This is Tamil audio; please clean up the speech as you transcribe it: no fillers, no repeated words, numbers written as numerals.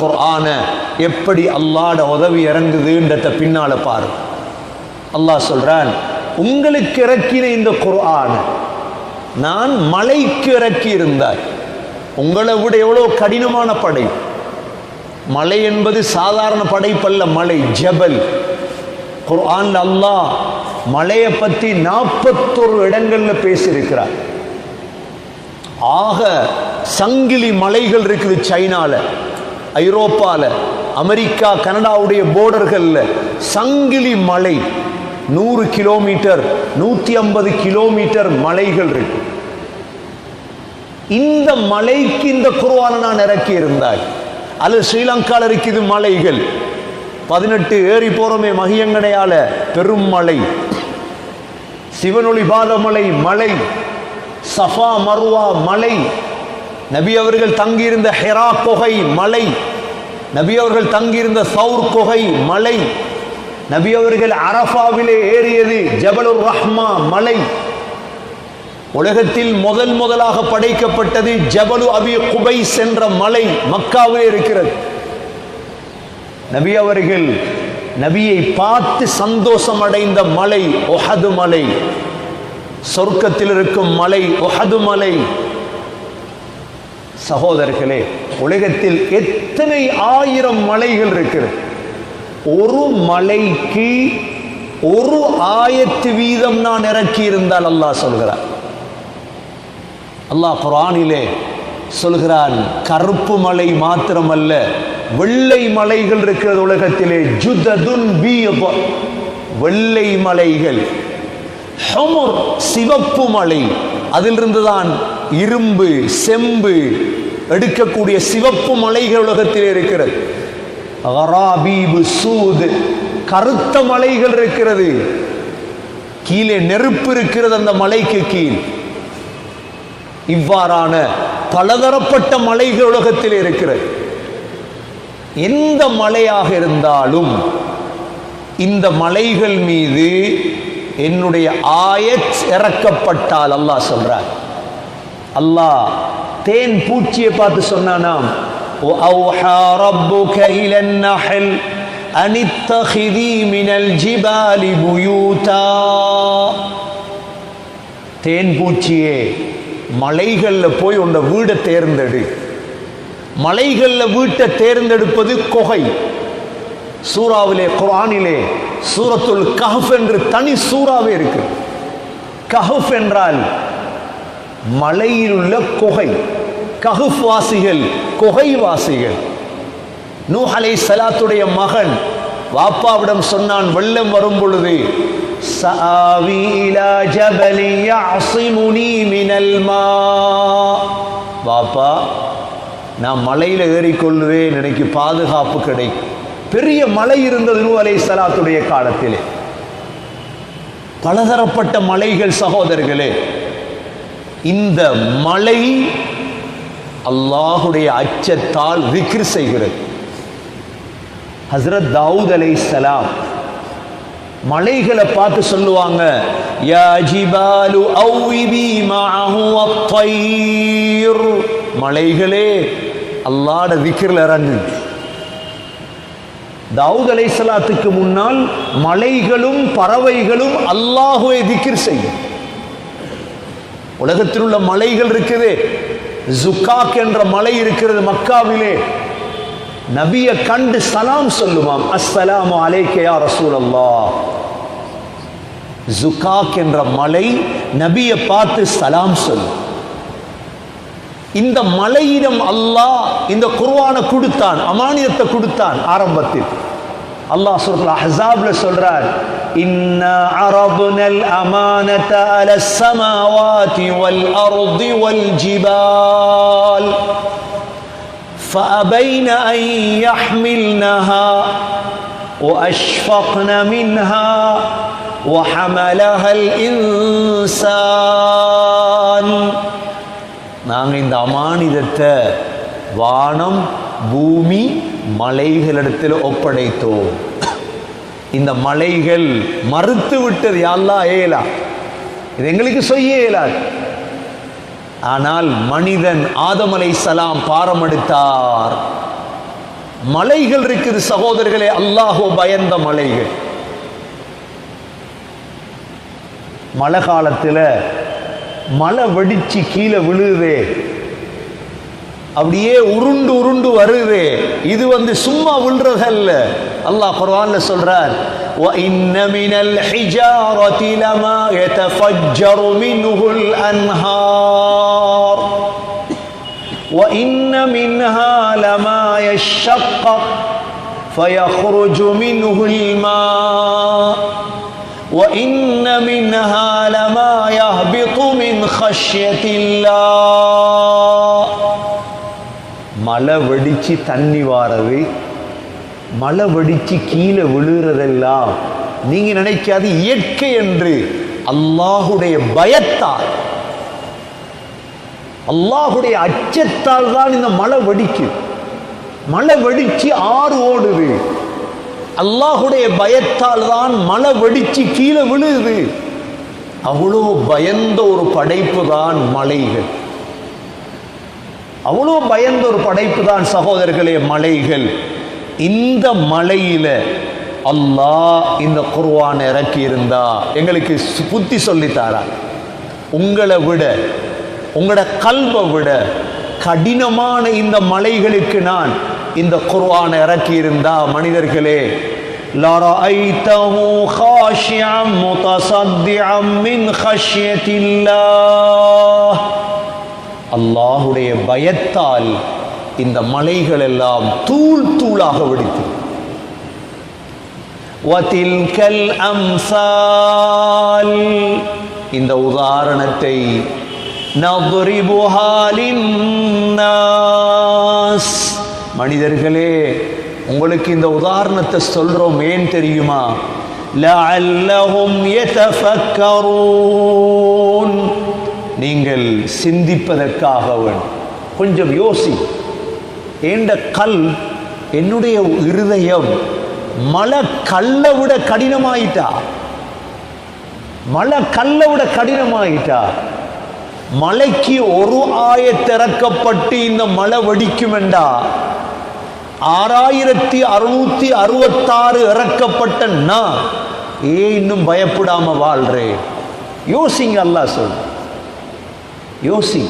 குர்ஆன எப்படி அல்லாஹ்ட உதவி இறங்குதுன்றத பின்னால பாரு. அல்லாஹ் சொல்றான், உங்களுக்கு இறக்கின இந்த குர்ஆன நான் மலைக்கு இறக்கி இருந்தாய். உங்களை விட எவ்வளவு கடினமான படை. மலை என்பது சாதாரண படைப்பல்ல, மலை ஜபல். குர்ஆன்ல அல்லாஹ் மலையை பத்தி 41 இடங்கள்ல பேசியிருக்கிறார். ஆக சங்கிலி மலைகள் இருக்குது சைனால, ஐரோப்பால, அமெரிக்கா கனடாவுடைய போர்டர்கள்ல சங்கிலி மலை 100 கிலோமீட்டர் 150 கிலோமீட்டர் மலைகள் இருக்கு. இந்த மலைக்கு இந்த குர்ஆனை நான் இறக்கி இருந்தாய். அல்லது ஸ்ரீலங்கால இருக்குது மலைகள் 18 ஏறி போறமே மகியங்கனையால பெரும் மலை, சிவனொளி பாதமலை மலை, சஃபா மர்வா மலை, நபி அவர்கள் தங்கியிருந்த ஹெரா குகை மலை, நபி அவர்கள் தங்கியிருந்த சௌர் குகை மலை, நபி அவர்கள் அரஃபாவிலே ஏறியது ஜபலுர் ரஹ்மா மலை. உலகத்தில் முதலாக படைக்கப்பட்டது ஜபலு அபி குபைஸ் என்ற மலை மக்காவிலே இருக்கிறது. நபி அவர்கள் நபியை பார்த்து சந்தோஷம் அடைந்த மலை உஹது மலை, சொர்க்கத்தில் இருக்கும் மலை உஹது மலை. சகோதரர்களே, உலகத்தில் எத்தனை ஆயிரம் மலைகள் இருக்கிறது. ஒரு மலைக்கு ஒரு ஆயத்து வீதம் நான் இறக்கி இருந்தால் அல்லாஹ் சொல்கிறார். அல்லாஹ் குர்ஆனிலே சொல்கிறான், கருப்பு மலை மாத்திரமல்ல, வெள்ளை மலைகள் இருக்கிறது உலகத்திலே. ஜுததுன் பீத், வெள்ளை மலைகள். ஹுமுர், சிவப்பு மலை, அதிலிருந்துதான் இரும்பு செம்பு எடுக்கக்கூடிய சிவப்பு மலைகள் உலகத்திலே இருக்கிறது. கராபீபு சூத், கருத்த மலைகள் இருக்கிறது. கீழே நெருப்பு இருக்கிறது அந்த மலைக்கு கீழ். இவ்வாறான பலதரப்பட்ட மலைகள் உலகத்தில் இருக்கிறது. எந்த மலையாக இருந்தாலும் இந்த மலைகள் மீது என்னுடைய ஆயத் இறக்கப்பட்டால் அல்லாஹ் சொல்றார். அல்லாஹ் தேன் பூச்சியை பார்த்து சொன்னானாம், وَأَوْحَى رَبُّكَ إِلَى النَّحْلِ أَنِ اتَّخِذِي مِنَ الْجِبَالِ بُيُوتًا. தேன் பூச்சியே, மலைகள்ல போய் உண்ட வீடை தேர்ந்தெடு. மலைகள்ல வீட்டை தேர்ந்தெடுப்பது குகை. சூராவிலே குர்ஆனிலே சூரத்துல் கஹ்ஃப் என்று தனி சூறாவே இருக்கு. கஹ்ஃப் என்றால் மலையில் உள்ள குகை. கஹ்ஃப் வாசிகள் குகை வாசிகள். நூஹ் அலைஹிஸ்ஸலாத்துடைய மகன் வாப்பாவிடம் சொன்னான், வெள்ளம் வரும் பொழுது, சஆவி இலா ஜபலி யஅஸிமுனி மினல் மா. வாப்பா, நான் மலையில ஏறிக்கொள்வேன், எனக்கு பாதுகாப்பு கிடைக்கும். பெரிய மலை இருந்தது நூஹ் அலைஹிஸ்ஸலாத்துடைய காலத்திலே. பலதரப்பட்ட மலைகள். சகோதரர்களே, இந்த மலை அல்லாஹுடைய அச்சத்தால் விக்ர் செய்கிறது. ஹஸ்ரத் தாவூத் அலைஹிஸ்ஸலாம் மலைகளை பார்த்து சொல்லுவாங்க, யா ஜிபாலு அவ்விபி மஅஹு வத்-தைர். மலைகளே, அல்லாஹ்வுடைய விக்ர்ல இறங்கு. தாவூத் அலைஹிஸ்ஸலாத்துக்கு முன்னால் மலைகளும் பறவைகளும் அல்லாஹ்வை திக்ர் செய்யும். உலகத்தில் உள்ள மலைகள் இருக்குது. ஜுகாக் என்ற மலை இருக்கிறது மக்காவிலே. நபியை கண்டு சலாம் சொல்லுமாம், அஸ்ஸலாமு அலைக்க யா ரசூலல்லாஹ். ஜுகாக் என்ற மலை நபியை பார்த்து சலாம் சொல்லும். இந்த மலையிடம் அல்லாஹ் இந்த குர்ஆனை கொடுத்தான், அமானியத்தை கொடுத்தான். ஆரம்பத்தில் அல்லாஹ் சூரத்துல் அஹ்ஸாப்ல சொல்றார், இன்னா அரப்னல் அமானத அலஸ் ஸமாவாதி வல் அர்தி வல் ஜிபால் فأبين أن يحملنها وأشفقن منها وحملها الإنسان. நாங்கள் இந்த அமானிதத்தை வானம் பூமி மலைகளிடத்தில் ஒப்படைத்தோம். இந்த மலைகள் மறுத்து விட்டது, யா அல்லாஹ் ஏலா, இது எங்களுக்கு செய்ய இயலாது. ஆனால் மனிதன் ஆதம் அலைஹிஸ்ஸலாம் பாரம் எடுத்தார். மலைகள் இருக்குது சகோதரர்களே, அல்லாஹ்வை பயந்த மலைகள். மழை காலத்தில் மழை வெடிச்சு கீழே விழுதே, அப்படியே உருண்டு உருண்டு வருதே, இது சும்மா விழுறதல்ல. அல்லாஹ் குர்ஆன்ல சொல்றார், وَإِنَّ مِنَ الْحِجَارَةِ لَمَا يَتَفَجَّرُ مِنْهُ الْأَنْهَارُ وَإِنَّ مِنْهَا لَمَا يَشَّقَّقُ فَيَخْرُجُ مِنْهُ الْمَاءُ وَإِنَّ مِنْهَا لَمَا يَهْبِطُ مِنْ خَشْيَةِ اللَّهِ. மழை வெடிச்சு தண்ணி வாரது, மழை வெடிச்சு கீழே விழுறதெல்லாம் நீங்க நினைக்காது இயற்கை என்று. அல்லாஹுடைய பயத்தால், அல்லாஹுடைய அச்சத்தால் தான் இந்த மழை வெடிக்குது. மழை வெடிச்சு ஆறு ஓடுது, அல்லாஹுடைய பயத்தால் தான் மழை வெடிச்சு கீழே விழுது. அவ்வளோ பயந்த ஒரு படைப்பு தான் மலைகள், அவ்வளோ பயந்த ஒரு படைப்பு தான் சகோதரர்களே மலைகள். இந்த மலையில அல்லாஹ் இந்த குர்ஆன் இறக்கி இருந்தா எங்களுக்கு புத்தி சொல்லித்தாரா? உங்களை விட, உங்களோட கல்வை விட கடினமான இந்த மலைகளுக்கு நான் இந்த குர்ஆன் இறக்கி இருந்தா மனிதர்களே, லரஐதஹு காஷிஅம் முதஸத்திஅம் மின் கஷ்யத்தில்லாஹ், அல்லாஹுடைய பயத்தால் இந்த மலைகள் எல்லாம் தூள் தூளாக வெடித்து. வதில்கல் அம்சால், இந்த உதாரணத்தை நضربها للناس, மனிதர்களே உங்களுக்கு இந்த உதாரணத்தை சொல்றோம் ஏன் தெரியுமா? லஅல்லஹும் யதஃபக்கரூன், நீங்கள் சிந்திப்பதற்காக. கொஞ்சம் யோசி. ஏண்ட கல், என்னுடைய இருதயம் மலை கல்லை விட கடினமாயிட்டா, மலை கல்லை விட கடினமாயிட்டா. மலைக்கு ஒரு ஆயத்திறக்கப்பட்டு இந்த மலை வெடிக்கும் என்றா 6666 இறக்கப்பட்ட நான் இன்னும் பயப்படாம வாழ்றேன். யோசிங்க, அல்லாஹ் சொல், யோசி.